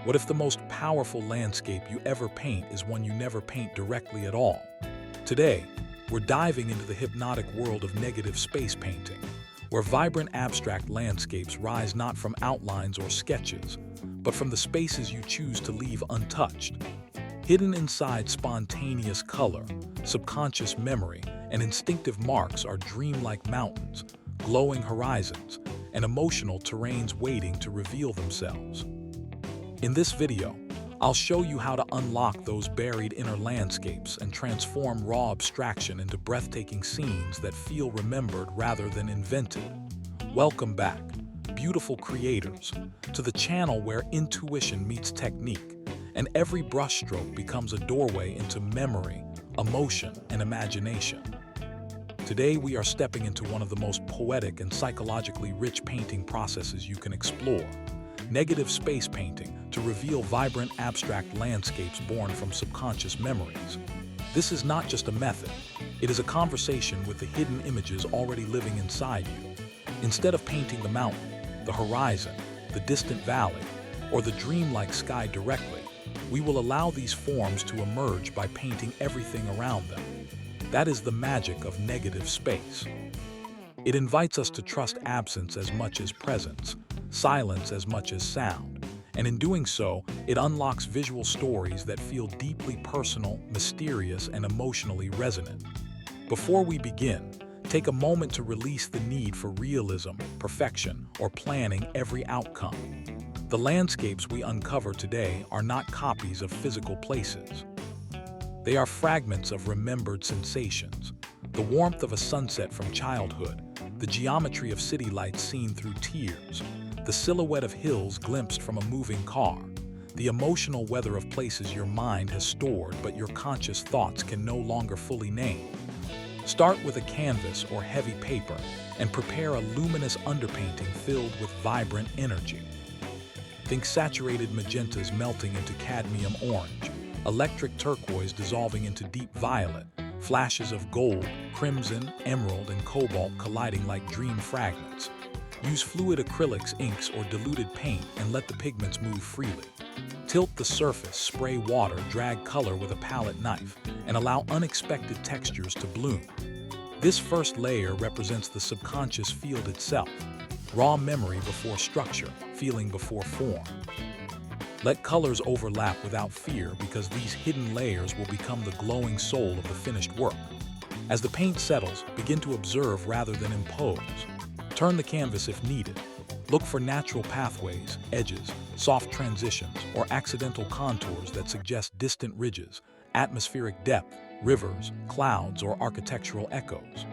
What if the most powerful landscape you ever paint is one you never paint directly at all? Today, we're diving into the hypnotic world of negative space painting, where vibrant abstract landscapes rise not from outlines or sketches, but from the spaces you choose to leave untouched. Hidden inside spontaneous color, subconscious memory, and instinctive marks are dreamlike mountains, glowing horizons, and emotional terrains waiting to reveal themselves. In this video, I'll show you how to unlock those buried inner landscapes and transform raw abstraction into breathtaking scenes that feel remembered rather than invented. Welcome back, beautiful creators, to the channel where intuition meets technique, and every brushstroke becomes a doorway into memory, emotion, and imagination. Today, we are stepping into one of the most poetic and psychologically rich painting processes you can explore: negative space painting, to reveal vibrant abstract landscapes born from subconscious memories. This is not just a method, it is a conversation with the hidden images already living inside you. Instead of painting the mountain, the horizon, the distant valley, or the dreamlike sky directly, we will allow these forms to emerge by painting everything around them. That is the magic of negative space. It invites us to trust absence as much as presence, silence as much as sound, and in doing so, it unlocks visual stories that feel deeply personal, mysterious, and emotionally resonant. Before we begin, take a moment to release the need for realism, perfection, or planning every outcome. The landscapes we uncover today are not copies of physical places. They are fragments of remembered sensations: the warmth of a sunset from childhood, the geometry of city lights seen through tears, the silhouette of hills glimpsed from a moving car, the emotional weather of places your mind has stored but your conscious thoughts can no longer fully name. Start with a canvas or heavy paper and prepare a luminous underpainting filled with vibrant energy. Think saturated magentas melting into cadmium orange, electric turquoise dissolving into deep violet, flashes of gold, crimson, emerald, and cobalt colliding like dream fragments. Use fluid acrylics, inks, or diluted paint and let the pigments move freely. Tilt the surface, spray water, drag color with a palette knife, and allow unexpected textures to bloom. This first layer represents the subconscious field itself: raw memory before structure, feeling before form. Let colors overlap without fear, because these hidden layers will become the glowing soul of the finished work. As the paint settles, begin to observe rather than impose. Turn the canvas if needed. Look for natural pathways, edges, soft transitions, or accidental contours that suggest distant ridges, atmospheric depth, rivers, clouds, or architectural echoes.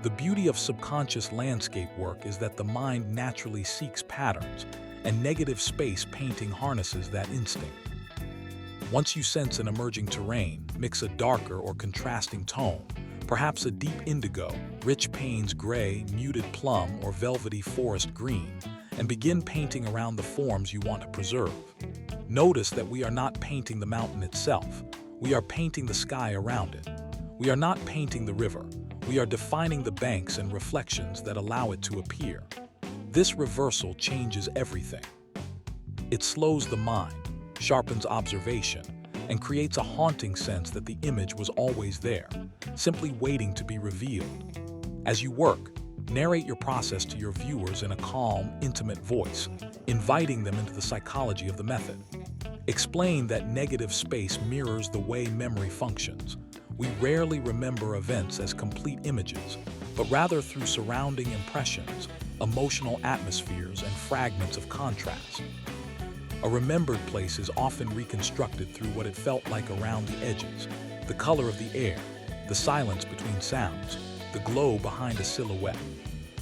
The beauty of subconscious landscape work is that the mind naturally seeks patterns, and negative space painting harnesses that instinct. Once you sense an emerging terrain, mix a darker or contrasting tone, perhaps a deep indigo, rich Payne's gray, muted plum, or velvety forest green, and begin painting around the forms you want to preserve. Notice that we are not painting the mountain itself, we are painting the sky around it. We are not painting the river, we are defining the banks and reflections that allow it to appear. This reversal changes everything. It slows the mind, sharpens observation, and creates a haunting sense that the image was always there, simply waiting to be revealed. As you work, narrate your process to your viewers in a calm, intimate voice, inviting them into the psychology of the method. Explain that negative space mirrors the way memory functions. We rarely remember events as complete images, but rather through surrounding impressions, emotional atmospheres, and fragments of contrast. A remembered place is often reconstructed through what it felt like around the edges: the color of the air, the silence between sounds, the glow behind a silhouette.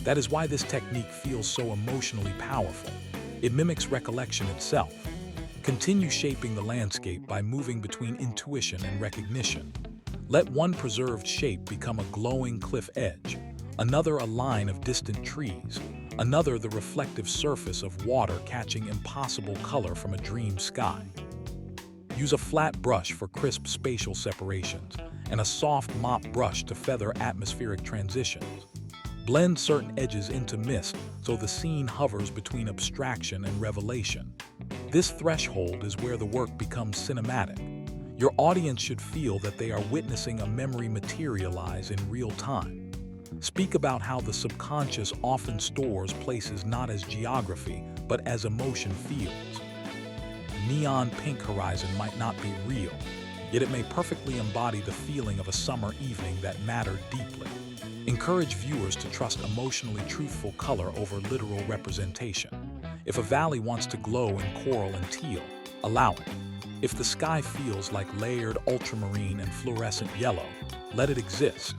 That is why this technique feels so emotionally powerful. It mimics recollection itself. Continue shaping the landscape by moving between intuition and recognition. Let one preserved shape become a glowing cliff edge, another a line of distant trees, another the reflective surface of water catching impossible color from a dream sky. Use a flat brush for crisp spatial separations and a soft mop brush to feather atmospheric transitions. Blend certain edges into mist so the scene hovers between abstraction and revelation. This threshold is where the work becomes cinematic. Your audience should feel that they are witnessing a memory materialize in real time. Speak about how the subconscious often stores places not as geography, but as emotion fields. Neon pink horizon might not be real, yet it may perfectly embody the feeling of a summer evening that mattered deeply. Encourage viewers to trust emotionally truthful color over literal representation. If a valley wants to glow in coral and teal, allow it. If the sky feels like layered ultramarine and fluorescent yellow, let it exist.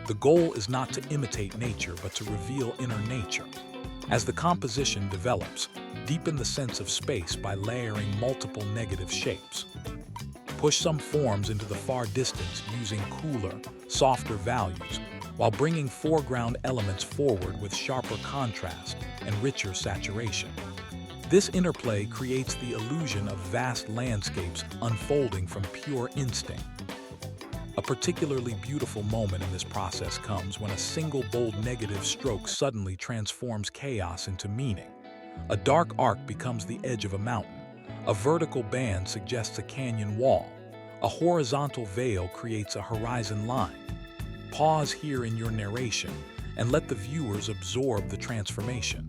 The goal is not to imitate nature, but to reveal inner nature. As the composition develops, deepen the sense of space by layering multiple negative shapes. Push some forms into the far distance using cooler, softer values, while bringing foreground elements forward with sharper contrast and richer saturation. This interplay creates the illusion of vast landscapes unfolding from pure instinct. A particularly beautiful moment in this process comes when a single bold negative stroke suddenly transforms chaos into meaning. A dark arc becomes the edge of a mountain. A vertical band suggests a canyon wall. A horizontal veil creates a horizon line. Pause here in your narration and let the viewers absorb the transformation.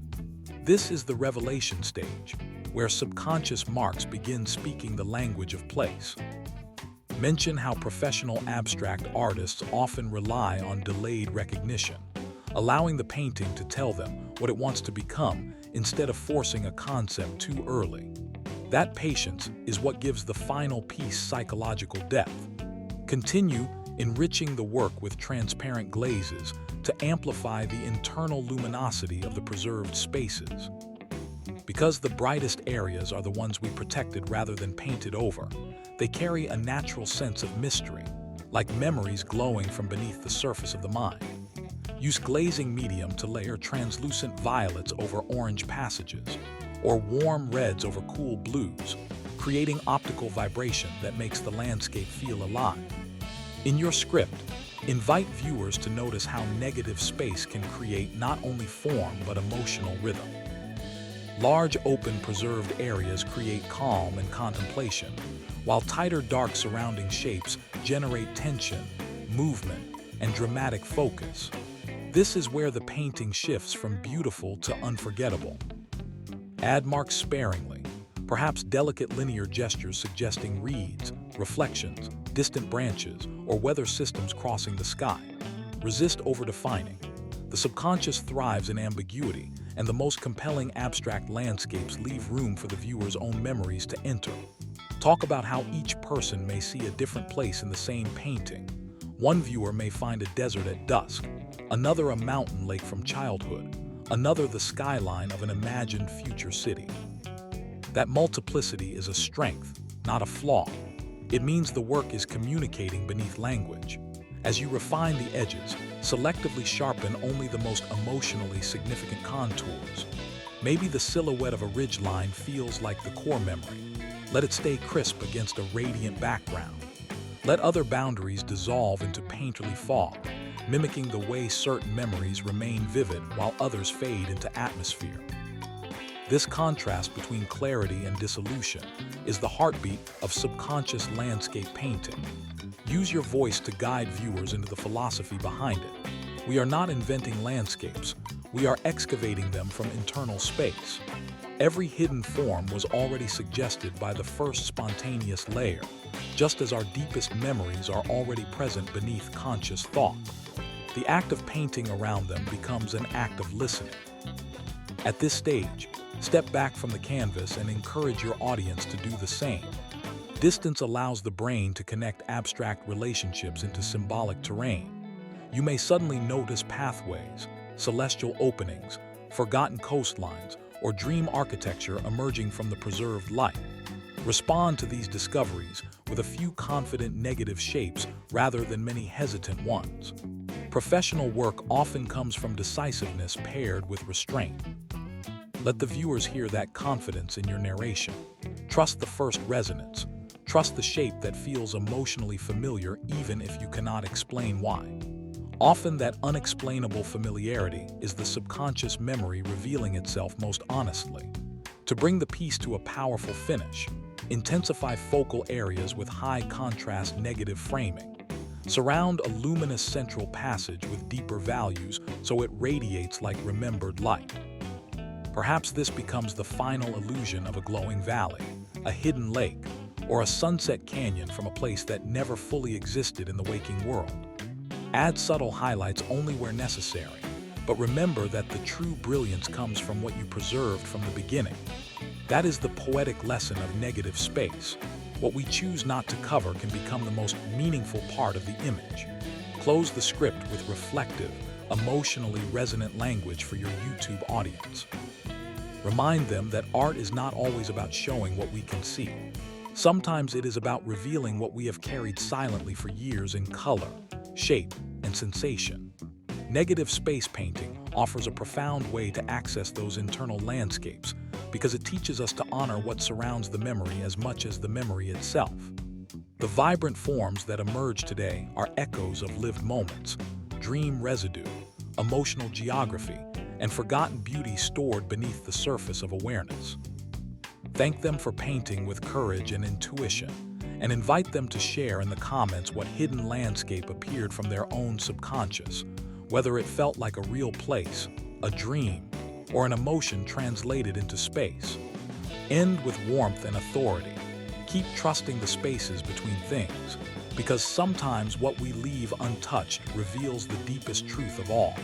This is the revelation stage, where subconscious marks begin speaking the language of place. Mention how professional abstract artists often rely on delayed recognition, allowing the painting to tell them what it wants to become instead of forcing a concept too early. That patience is what gives the final piece psychological depth. Continue enriching the work with transparent glazes to amplify the internal luminosity of the preserved spaces. Because the brightest areas are the ones we protected rather than painted over, they carry a natural sense of mystery, like memories glowing from beneath the surface of the mind. Use glazing medium to layer translucent violets over orange passages, or warm reds over cool blues, creating optical vibration that makes the landscape feel alive. In your script, invite viewers to notice how negative space can create not only form but emotional rhythm. Large open preserved areas create calm and contemplation, while tighter dark surrounding shapes generate tension, movement, and dramatic focus. This is where the painting shifts from beautiful to unforgettable. Add marks sparingly, perhaps delicate linear gestures suggesting reeds, reflections, distant branches, or weather systems crossing the sky. Resist overdefining. The subconscious thrives in ambiguity, and the most compelling abstract landscapes leave room for the viewer's own memories to enter. Talk about how each person may see a different place in the same painting. One viewer may find a desert at dusk, another a mountain lake from childhood, another the skyline of an imagined future city. That multiplicity is a strength, not a flaw. It means the work is communicating beneath language. As you refine the edges, selectively sharpen only the most emotionally significant contours. Maybe the silhouette of a ridgeline feels like the core memory. Let it stay crisp against a radiant background. Let other boundaries dissolve into painterly fog, mimicking the way certain memories remain vivid while others fade into atmosphere. This contrast between clarity and dissolution is the heartbeat of subconscious landscape painting. Use your voice to guide viewers into the philosophy behind it. We are not inventing landscapes, we are excavating them from internal space. Every hidden form was already suggested by the first spontaneous layer, just as our deepest memories are already present beneath conscious thought. The act of painting around them becomes an act of listening. At this stage, step back from the canvas and encourage your audience to do the same. Distance allows the brain to connect abstract relationships into symbolic terrain. You may suddenly notice pathways, celestial openings, forgotten coastlines, or dream architecture emerging from the preserved light. Respond to these discoveries with a few confident negative shapes rather than many hesitant ones. Professional work often comes from decisiveness paired with restraint. Let the viewers hear that confidence in your narration. Trust the first resonance. Trust the shape that feels emotionally familiar even if you cannot explain why. Often that unexplainable familiarity is the subconscious memory revealing itself most honestly. To bring the piece to a powerful finish, intensify focal areas with high contrast negative framing. Surround a luminous central passage with deeper values so it radiates like remembered light. Perhaps this becomes the final illusion of a glowing valley, a hidden lake, or a sunset canyon from a place that never fully existed in the waking world. Add subtle highlights only where necessary, but remember that the true brilliance comes from what you preserved from the beginning. That is the poetic lesson of negative space. What we choose not to cover can become the most meaningful part of the image. Close the script with reflective, emotionally resonant language for your YouTube audience. Remind them that art is not always about showing what we can see. Sometimes it is about revealing what we have carried silently for years in color, shape, and sensation. Negative space painting offers a profound way to access those internal landscapes because it teaches us to honor what surrounds the memory as much as the memory itself. The vibrant forms that emerge today are echoes of lived moments, dream residue, emotional geography, and forgotten beauty stored beneath the surface of awareness. Thank them for painting with courage and intuition, and invite them to share in the comments what hidden landscape appeared from their own subconscious, whether it felt like a real place, a dream, or an emotion translated into space. End with warmth and authority. Keep trusting the spaces between things, because sometimes what we leave untouched reveals the deepest truth of all.